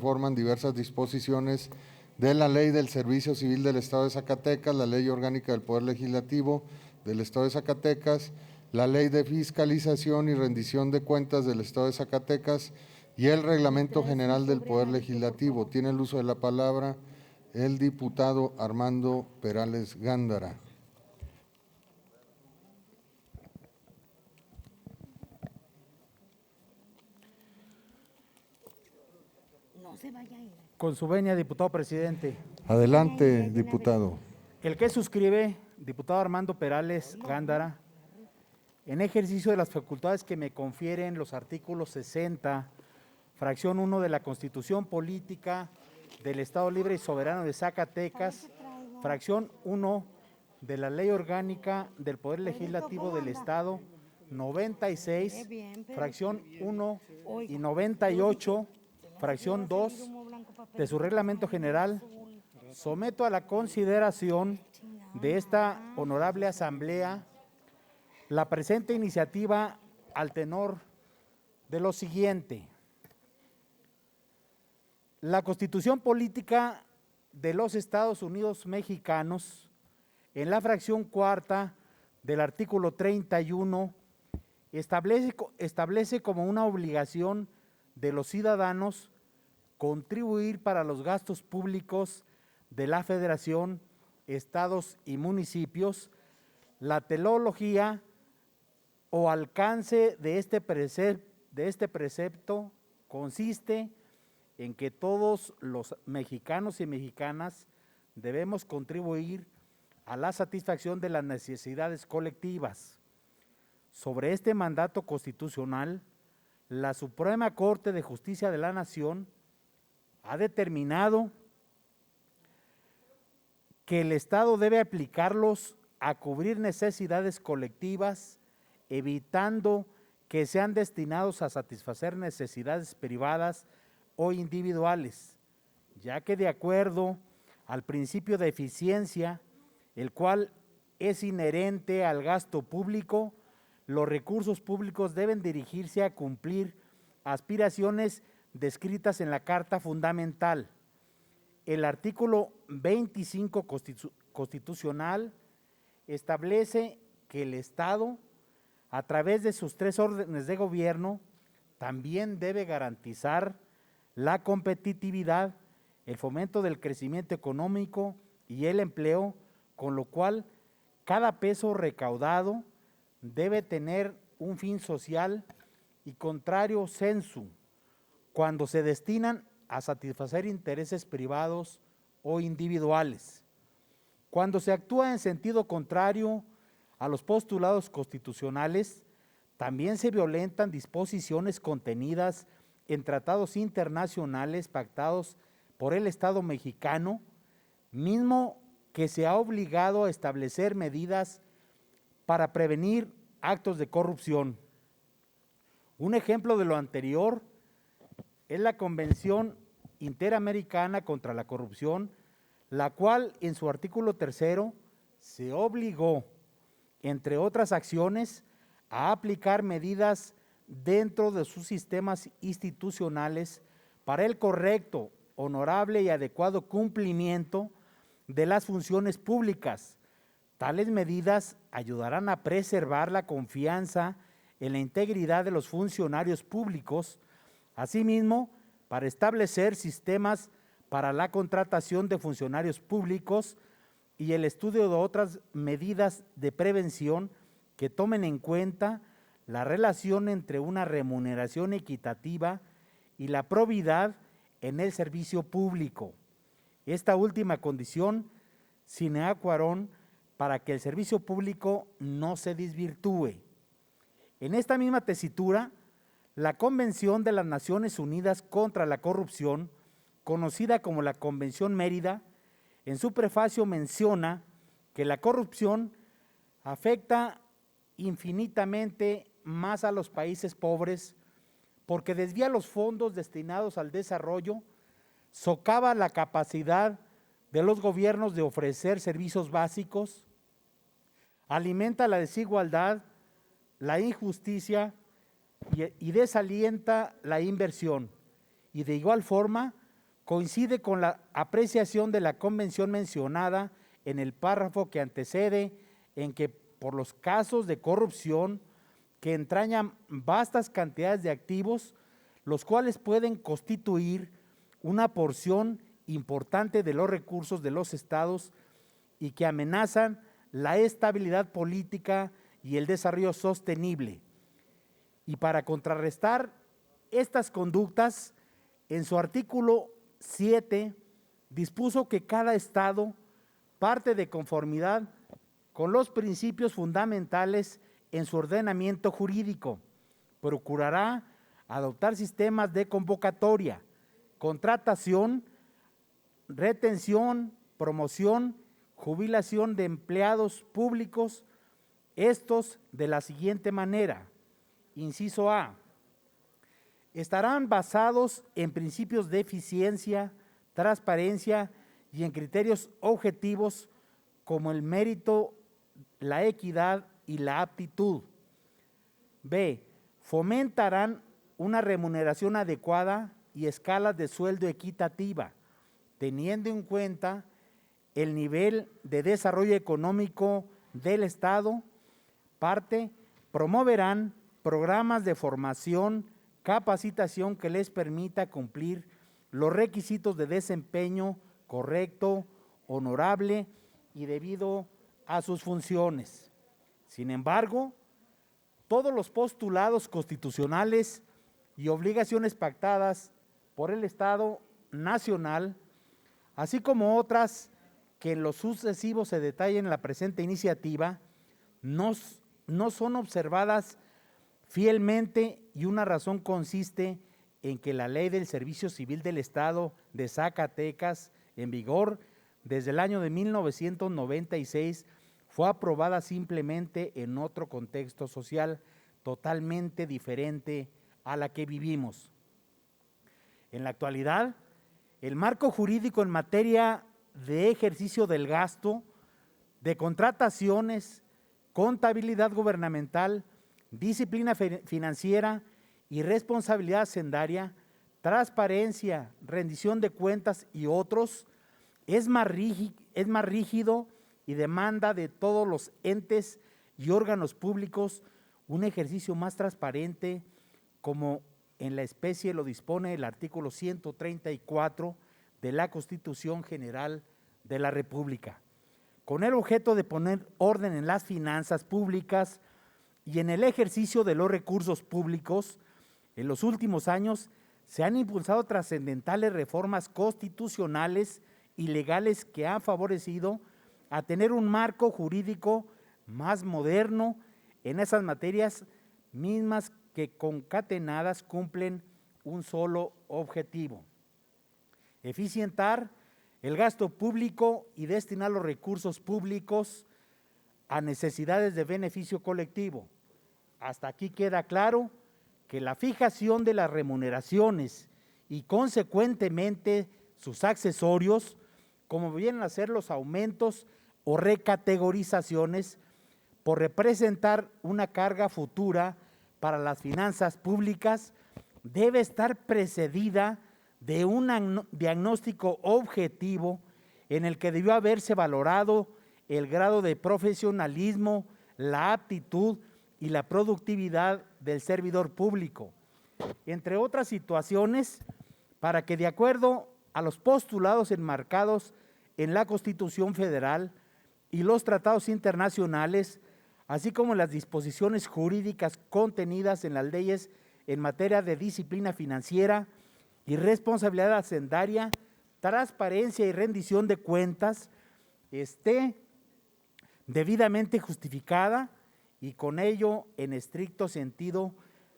forman diversas disposiciones de la Ley del Servicio Civil del Estado de Zacatecas, la Ley Orgánica del Poder Legislativo del Estado de Zacatecas, la Ley de Fiscalización y Rendición de Cuentas del Estado de Zacatecas y el Reglamento General del Poder Legislativo. Tiene el uso de la palabra el diputado Armando Perales Gándara. Con su venia, diputado presidente. Adelante, diputado. El que suscribe, diputado Armando Perales Gándara, en ejercicio de las facultades que me confieren los artículos 60, fracción 1 de la Constitución Política del Estado Libre y Soberano de Zacatecas, fracción 1 de la Ley Orgánica del Poder Legislativo del Estado, 96, fracción 1 y 98, fracción 2 de su reglamento general, someto a la consideración de esta honorable asamblea la presente iniciativa al tenor de lo siguiente. La Constitución Política de los Estados Unidos Mexicanos, en la fracción cuarta del artículo 31, establece como una obligación de los ciudadanos contribuir para los gastos públicos de la Federación, estados y municipios. La teleología o alcance de este precepto consiste en que todos los mexicanos y mexicanas debemos contribuir a la satisfacción de las necesidades colectivas. Sobre este mandato constitucional, la Suprema Corte de Justicia de la Nación ha determinado que el Estado debe aplicarlos a cubrir necesidades colectivas, evitando que sean destinados a satisfacer necesidades privadas o individuales, ya que de acuerdo al principio de eficiencia, el cual es inherente al gasto público, los recursos públicos deben dirigirse a cumplir aspiraciones descritas en la Carta Fundamental. El artículo 25 constitucional establece que el Estado, a través de sus 3 órdenes de gobierno, también debe garantizar la competitividad, el fomento del crecimiento económico y el empleo, con lo cual cada peso recaudado debe tener un fin social y contrario sensu cuando se destinan a satisfacer intereses privados o individuales. Cuando se actúa en sentido contrario a los postulados constitucionales, también se violentan disposiciones contenidas en tratados internacionales pactados por el Estado mexicano, mismo que se ha obligado a establecer medidas para prevenir actos de corrupción. Un ejemplo de lo anterior es la Convención Interamericana contra la Corrupción, la cual en su artículo 3 se obligó, entre otras acciones, a aplicar medidas dentro de sus sistemas institucionales para el correcto, honorable y adecuado cumplimiento de las funciones públicas. Tales medidas ayudarán a preservar la confianza en la integridad de los funcionarios públicos, asimismo, para establecer sistemas para la contratación de funcionarios públicos y el estudio de otras medidas de prevención que tomen en cuenta la relación entre una remuneración equitativa y la probidad en el servicio público. Esta última condición sine qua non para que el servicio público no se desvirtúe. En esta misma tesitura, la Convención de las Naciones Unidas contra la Corrupción, conocida como la Convención Mérida, en su prefacio menciona que la corrupción afecta infinitamente más a los países pobres porque desvía los fondos destinados al desarrollo, socava la capacidad de los gobiernos de ofrecer servicios básicos, alimenta la desigualdad, la injusticia y desalienta la inversión, y de igual forma coincide con la apreciación de la convención mencionada en el párrafo que antecede, en que por los casos de corrupción que entrañan vastas cantidades de activos, los cuales pueden constituir una porción importante de los recursos de los estados y que amenazan la estabilidad política y el desarrollo sostenible. Y para contrarrestar estas conductas, en su artículo 7 dispuso que cada estado parte de conformidad con los principios fundamentales en su ordenamiento jurídico, procurará adoptar sistemas de convocatoria, contratación, retención, promoción, jubilación de empleados públicos, estos de la siguiente manera. Inciso A. Estarán basados en principios de eficiencia, transparencia y en criterios objetivos como el mérito, la equidad y la aptitud. B. Fomentarán una remuneración adecuada y escalas de sueldo equitativa, teniendo en cuenta el nivel de desarrollo económico del Estado. Parte, promoverán programas de formación, capacitación que les permita cumplir los requisitos de desempeño correcto, honorable y debido a sus funciones. Sin embargo, todos los postulados constitucionales y obligaciones pactadas por el Estado nacional, así como otras que en lo sucesivo se detallen en la presente iniciativa, no son observadas fielmente, y una razón consiste en que la Ley del Servicio Civil del Estado de Zacatecas, en vigor desde el año de 1996, fue aprobada simplemente en otro contexto social totalmente diferente a la que vivimos. En la actualidad, el marco jurídico en materia de ejercicio del gasto, de contrataciones, contabilidad gubernamental, disciplina financiera y responsabilidad hacendaria, transparencia, rendición de cuentas y otros, es más rígido y demanda de todos los entes y órganos públicos un ejercicio más transparente, como en la especie lo dispone el artículo 134 de la Constitución General de la República, con el objeto de poner orden en las finanzas públicas y en el ejercicio de los recursos públicos. En los últimos años se han impulsado trascendentales reformas constitucionales y legales que han favorecido a tener un marco jurídico más moderno en esas materias mismas que concatenadas cumplen un solo objetivo: eficientar el gasto público y destinar los recursos públicos a necesidades de beneficio colectivo. Hasta aquí queda claro que la fijación de las remuneraciones y consecuentemente sus accesorios, como vienen a ser los aumentos o recategorizaciones, por representar una carga futura para las finanzas públicas, debe estar precedida de un diagnóstico objetivo en el que debió haberse valorado el grado de profesionalismo, la aptitud y la productividad del servidor público, entre otras situaciones, para que, de acuerdo a los postulados enmarcados en la Constitución Federal y los tratados internacionales, así como las disposiciones jurídicas contenidas en las leyes en materia de disciplina financiera y responsabilidad hacendaria, transparencia y rendición de cuentas, esté debidamente justificada y con ello, en estricto sentido,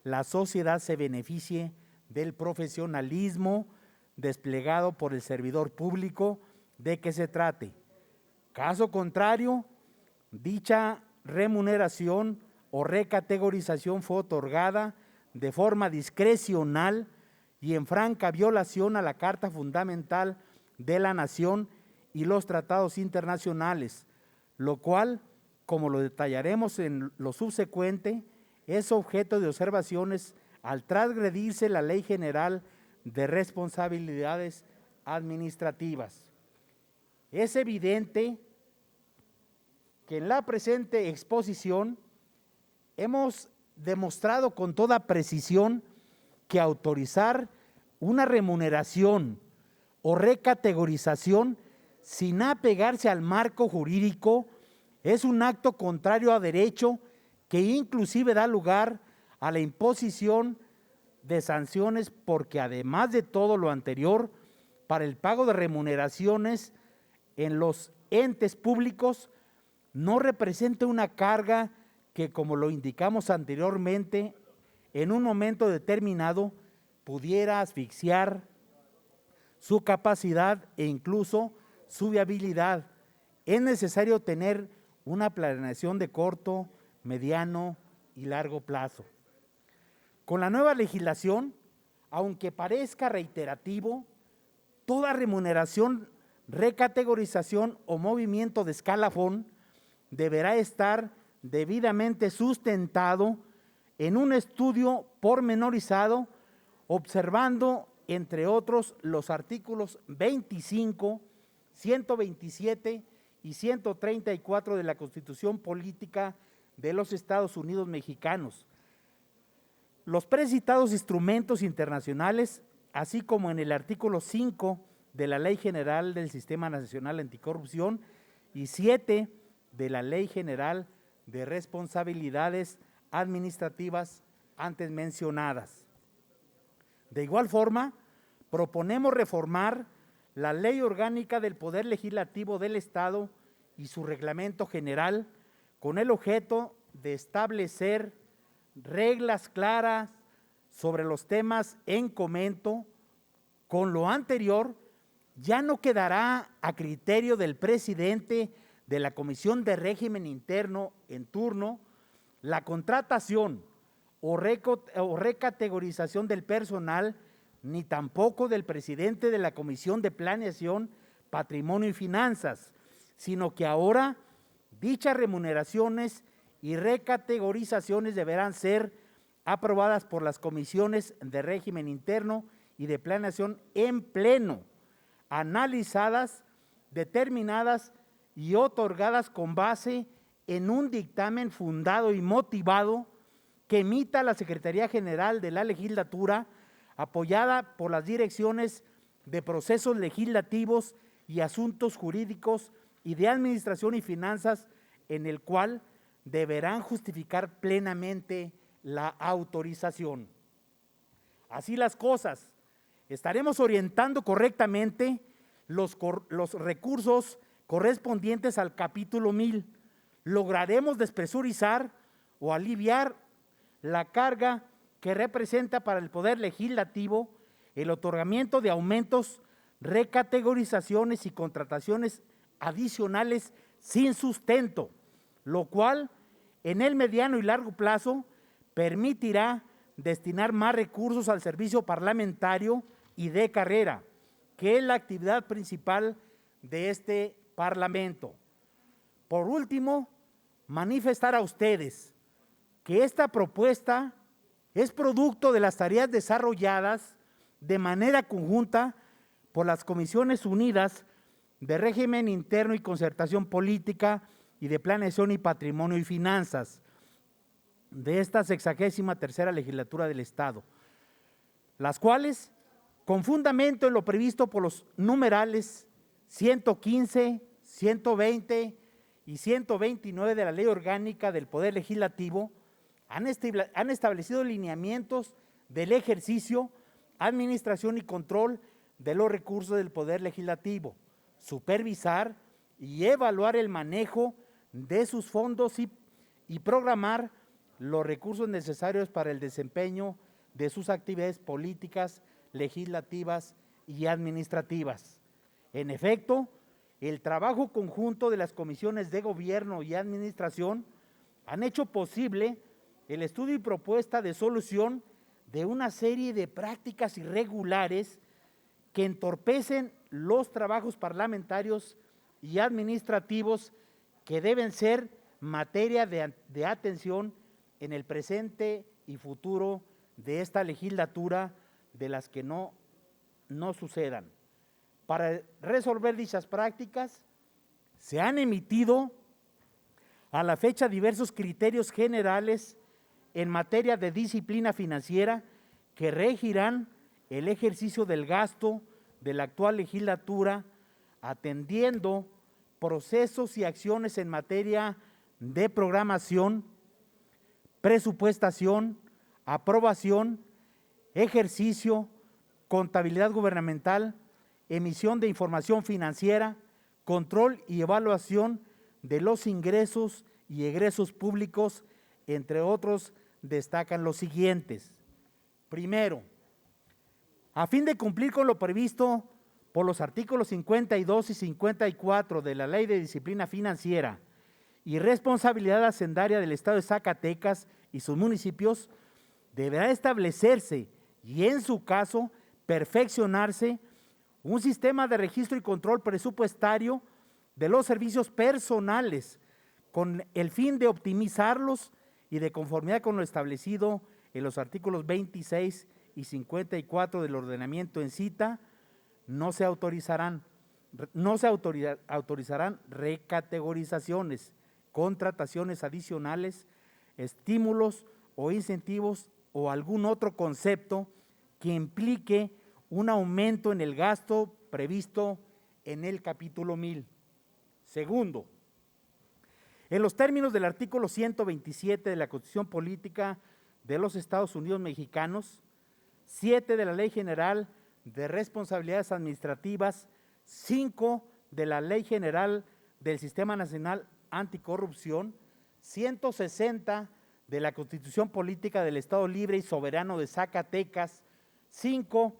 la sociedad se beneficie del profesionalismo desplegado por el servidor público de que se trate. Caso contrario, dicha remuneración o recategorización fue otorgada de forma discrecional y en franca violación a la Carta Fundamental de la Nación y los tratados internacionales, lo cual, como lo detallaremos en lo subsecuente, es objeto de observaciones al transgredirse la Ley General de Responsabilidades administrativas. Es evidente que en la presente exposición hemos demostrado con toda precisión que autorizar una remuneración o recategorización sin apegarse al marco jurídico es un acto contrario a derecho que inclusive da lugar a la imposición de sanciones porque además de todo lo anterior, para el pago de remuneraciones en los entes públicos no representa una carga que, como lo indicamos anteriormente, en un momento determinado pudiera asfixiar su capacidad e incluso su viabilidad. Es necesario tener una planeación de corto, mediano y largo plazo. Con la nueva legislación, aunque parezca reiterativo, toda remuneración, recategorización o movimiento de escalafón deberá estar debidamente sustentado en un estudio pormenorizado, observando, entre otros, los artículos 25, 127 y 134 de la Constitución Política de los Estados Unidos Mexicanos. Los precitados instrumentos internacionales, así como en el artículo 5 de la Ley General del Sistema Nacional Anticorrupción y 7 de la Ley General de Responsabilidades Administrativas antes mencionadas. De igual forma, proponemos reformar la Ley Orgánica del Poder Legislativo del Estado y su Reglamento General con el objeto de establecer reglas claras sobre los temas en comento. Con lo anterior, ya no quedará a criterio del presidente de la Comisión de Régimen Interno en turno la contratación o recategorización del personal, ni tampoco del presidente de la Comisión de Planeación, Patrimonio y Finanzas, sino que ahora dichas remuneraciones y recategorizaciones deberán ser aprobadas por las comisiones de régimen interno y de planeación en pleno, analizadas, determinadas y otorgadas con base en un dictamen fundado y motivado que emita la Secretaría General de la Legislatura, apoyada por las direcciones de procesos legislativos y asuntos jurídicos y de administración y finanzas, en el cual deberán justificar plenamente la autorización. Así las cosas, estaremos orientando correctamente los recursos correspondientes al capítulo 1000. Lograremos despresurizar o aliviar la carga que representa para el Poder Legislativo el otorgamiento de aumentos, recategorizaciones y contrataciones adicionales sin sustento, lo cual en el mediano y largo plazo permitirá destinar más recursos al servicio parlamentario y de carrera, que es la actividad principal de este Parlamento. Por último, manifestar a ustedes que esta propuesta es producto de las tareas desarrolladas de manera conjunta por las Comisiones Unidas de Régimen Interno y Concertación Política y de Planeación y Patrimonio y Finanzas de esta 63ª legislatura del Estado, las cuales, con fundamento en lo previsto por los numerales 115, 120 y 129 de la Ley Orgánica del Poder Legislativo, han establecido lineamientos del ejercicio, administración y control de los recursos del Poder Legislativo, supervisar y evaluar el manejo de sus fondos y programar los recursos necesarios para el desempeño de sus actividades políticas, legislativas y administrativas. En efecto, el trabajo conjunto de las comisiones de gobierno y administración han hecho posible el estudio y propuesta de solución de una serie de prácticas irregulares que entorpecen los trabajos parlamentarios y administrativos que deben ser materia de atención en el presente y futuro de esta legislatura, de las que no sucedan. Para resolver dichas prácticas, se han emitido a la fecha diversos criterios generales en materia de disciplina financiera que regirán el ejercicio del gasto de la actual legislatura, atendiendo procesos y acciones en materia de programación, presupuestación, aprobación, ejercicio, contabilidad gubernamental, emisión de información financiera, control y evaluación de los ingresos y egresos públicos, entre otros, destacan los siguientes. Primero, a fin de cumplir con lo previsto por los artículos 52 y 54 de la Ley de Disciplina Financiera y Responsabilidad Hacendaria del Estado de Zacatecas y sus municipios, deberá establecerse y, en su caso, perfeccionarse un sistema de registro y control presupuestario de los servicios personales con el fin de optimizarlos y de conformidad con lo establecido en los artículos 26 y 54 del ordenamiento en cita. No se autorizarán recategorizaciones, contrataciones adicionales, estímulos o incentivos o algún otro concepto que implique un aumento en el gasto previsto en el capítulo 1000. Segundo, en los términos del artículo 127 de la Constitución Política de los Estados Unidos Mexicanos, 7 de la Ley General de Responsabilidades Administrativas, 5 de la Ley General del Sistema Nacional Anticorrupción, 160 de la Constitución Política del Estado Libre y Soberano de Zacatecas, 5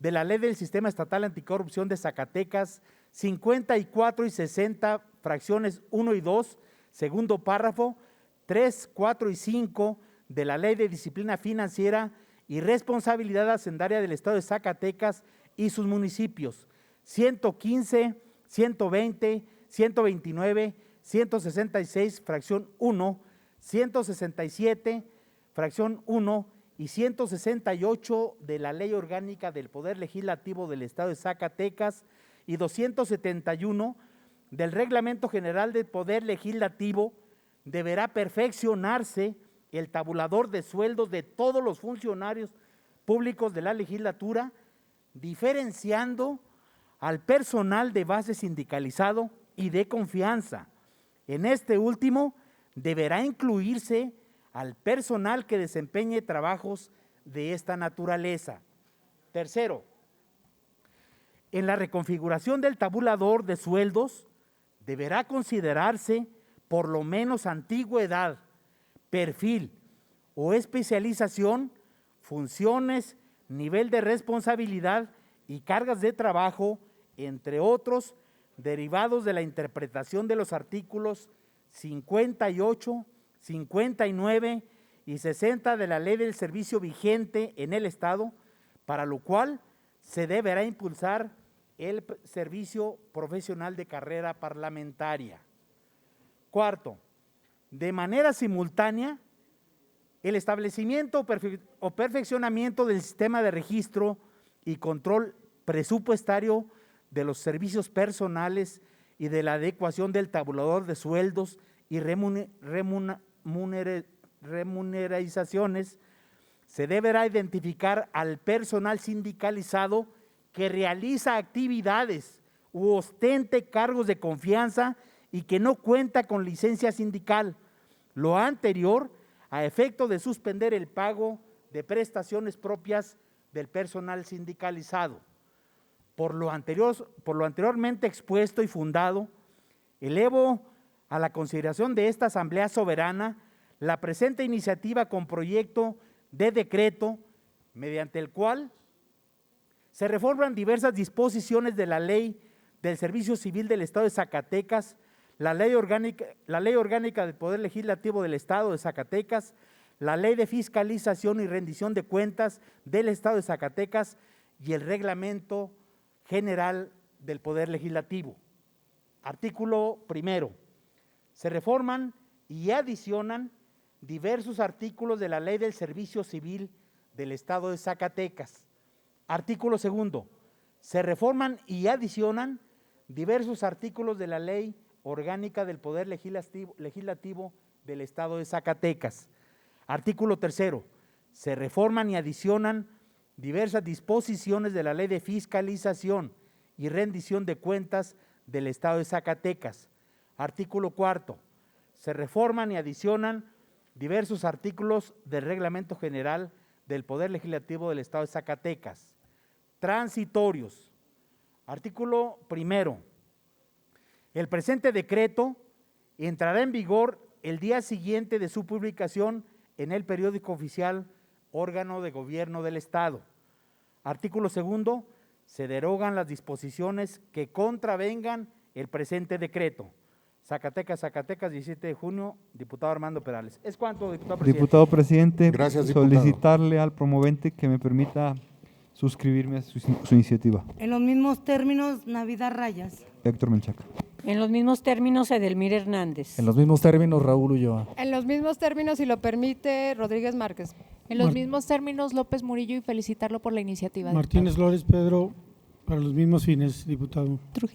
de la Ley del Sistema Estatal Anticorrupción de Zacatecas, 54 y 60, fracciones 1 y 2, segundo párrafo, 3, 4 y 5 de la Ley de Disciplina Financiera y Responsabilidad Hacendaria del Estado de Zacatecas y sus municipios, 115, 120, 129, 166, fracción 1, 167, fracción 1 y 168 de la Ley Orgánica del Poder Legislativo del Estado de Zacatecas y 271 del Reglamento General del Poder Legislativo, deberá perfeccionarse el tabulador de sueldos de todos los funcionarios públicos de la legislatura, diferenciando al personal de base sindicalizado y de confianza. En este último, deberá incluirse al personal que desempeñe trabajos de esta naturaleza. Tercero, en la reconfiguración del tabulador de sueldos, deberá considerarse por lo menos antigüedad, perfil o especialización, funciones, nivel de responsabilidad y cargas de trabajo, entre otros, derivados de la interpretación de los artículos 58, 59 y 60 de la Ley del Servicio vigente en el Estado, para lo cual se deberá impulsar el servicio profesional de carrera parlamentaria. Cuarto, de manera simultánea, el establecimiento o perfeccionamiento del sistema de registro y control presupuestario de los servicios personales y de la adecuación del tabulador de sueldos y remuneraciones, se deberá identificar al personal sindicalizado que realiza actividades u ostente cargos de confianza y que no cuenta con licencia sindical, lo anterior a efecto de suspender el pago de prestaciones propias del personal sindicalizado. Por lo anteriormente expuesto y fundado, elevo a la consideración de esta Asamblea Soberana la presente iniciativa con proyecto de decreto mediante el cual se reforman diversas disposiciones de la Ley del Servicio Civil del Estado de Zacatecas, la Ley Orgánica del Poder Legislativo del Estado de Zacatecas, la Ley de Fiscalización y Rendición de Cuentas del Estado de Zacatecas y el Reglamento General del Poder Legislativo. Artículo primero. Se reforman y adicionan diversos artículos de la Ley del Servicio Civil del Estado de Zacatecas. Artículo segundo. Se reforman y adicionan diversos artículos de la Ley Orgánica del Poder Legislativo del Estado de Zacatecas. Artículo 3. Se reforman y adicionan diversas disposiciones de la Ley de Fiscalización y Rendición de Cuentas del Estado de Zacatecas. Artículo 4. Se reforman y adicionan diversos artículos del Reglamento General del Poder Legislativo del Estado de Zacatecas. Transitorios. Artículo 1. El presente decreto entrará en vigor el día siguiente de su publicación en el periódico oficial, órgano de gobierno del Estado. Artículo 2. Se derogan las disposiciones que contravengan el presente decreto. Zacatecas, 17 de junio, diputado Armando Perales. ¿Es cuánto, diputado presidente? Diputado presidente, Gracias, diputado. solicitarle al promovente que me permita suscribirme a su iniciativa. En los mismos términos, Navidad Rayas. Héctor Menchaca. En los mismos términos, Edelmir Hernández. En los mismos términos, Raúl Ulloa. En los mismos términos, si lo permite, Rodríguez Márquez. En los mismos términos, López Murillo, y felicitarlo por la iniciativa. Martínez Flores Pedro, para los mismos fines, diputado. Trujillo.